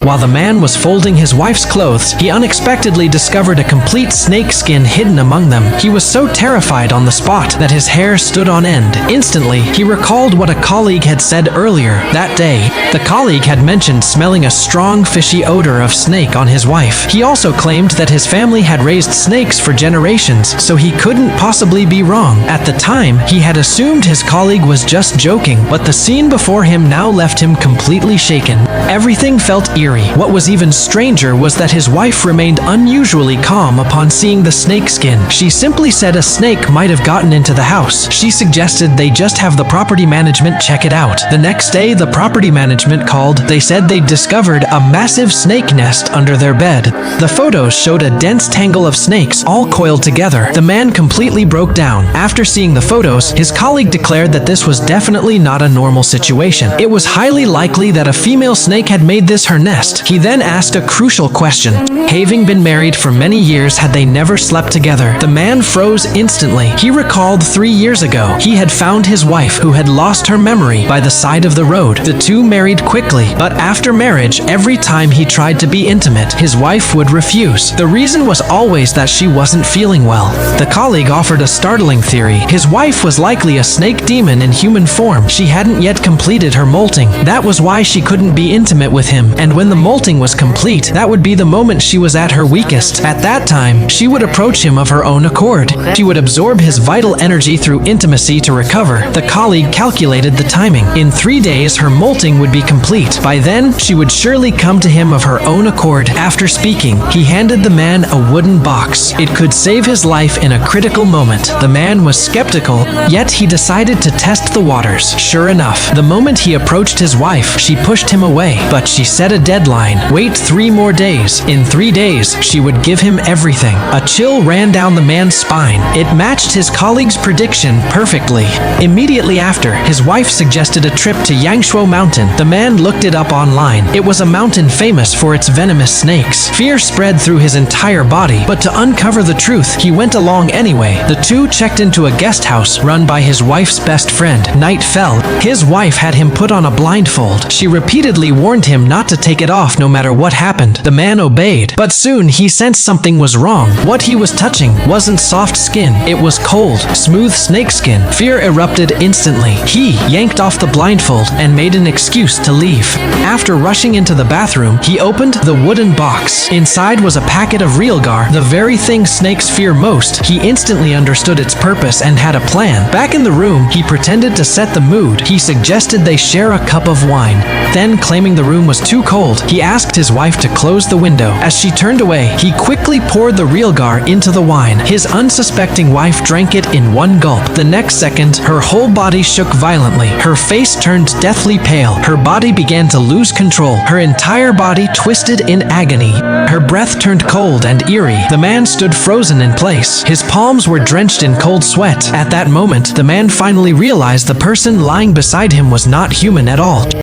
While the man was folding his wife's clothes, he unexpectedly discovered a complete snake skin hidden among them. He was so terrified on the spot that his hair stood on end. Instantly, he recalled what a colleague had said earlier. That day, the colleague had mentioned smelling a strong fishy odor of snake on his wife. He also claimed that his family had raised snakes for generations, so he couldn't possibly be wrong. At the time, he had assumed his colleague was just joking, but the scene before him now left him completely shaken. Everything felt eerie. What was even stranger was that his wife remained unusually calm upon seeing the snake skin. She simply said a snake might have gotten into the house. She suggested they just have the property management check it out. The next day, the property management called. They said they'd discovered a massive snake nest under their bed. The photos showed a dense tangle of snakes all coiled together. The man completely broke down. After seeing the photos, his colleague declared that this was definitely not a normal situation. It was highly likely that a female snake had made this her nest. He then asked a crucial question. Having been married for many years, had they never slept together? The man froze instantly. He recalled 3 years ago, he had found his wife, who had lost her memory, by the side of the road. The two married quickly, but after marriage, every time he tried to be intimate, his wife would refuse. The reason was always that she wasn't feeling well. The colleague offered a startling theory. His wife was likely a snake demon in human form. She hadn't yet completed her molting. That was why she couldn't be intimate with him, and when the molting was complete, that would be the moment she was at her weakest. At that time, she would approach him of her own accord. She would absorb his vital energy through intimacy to recover. The colleague calculated the timing. In 3 days, her molting would be complete. By then, she would surely come to him of her own accord. After speaking, he handed the man a wooden box. It could save his life in a critical moment. The man was skeptical, yet he decided to test the waters. Sure enough, the moment he approached his wife, she pushed him away, but she set a deadline. Wait 3 more days. In 3 days, she would give him everything. A chill ran down the man's spine. It matched his colleague's prediction perfectly. Immediately after, his wife suggested a trip to Yangshuo Mountain. The man looked it up online. It was a mountain famous for its venomous snakes. Fear spread through his entire body, but to uncover the truth, he went along anyway. The two checked into a guest house run by his wife's best friend. Night fell. His wife had him put on a blindfold. She repeatedly warned him not to take it off no matter what happened. The man obeyed, but soon he sensed something was wrong. What he was touching wasn't soft skin, it was cold, smooth snake skin. Fear erupted instantly. He yanked off the blindfold and made an excuse to leave. After rushing into the bathroom, he opened the wooden box. Inside was a packet of Realgar, the very thing snakes fear most. He instantly understood its purpose and had a plan. Back in the room, he pretended to set the mood. He suggested they share a cup of wine. Then, claiming the room was too cold, he asked his wife to close the window. As she turned away, he quickly poured the Realgar into the wine. His unsuspecting wife drank it in one gulp. The next second, her whole body shook violently. Her face turned deathly pale. Her body began to lose control. Her entire body twisted in agony. Her breath turned cold and eerie. The man stood frozen in place. His palms were drenched in cold sweat. At that moment, the man finally realized the person lying beside him was not human at all.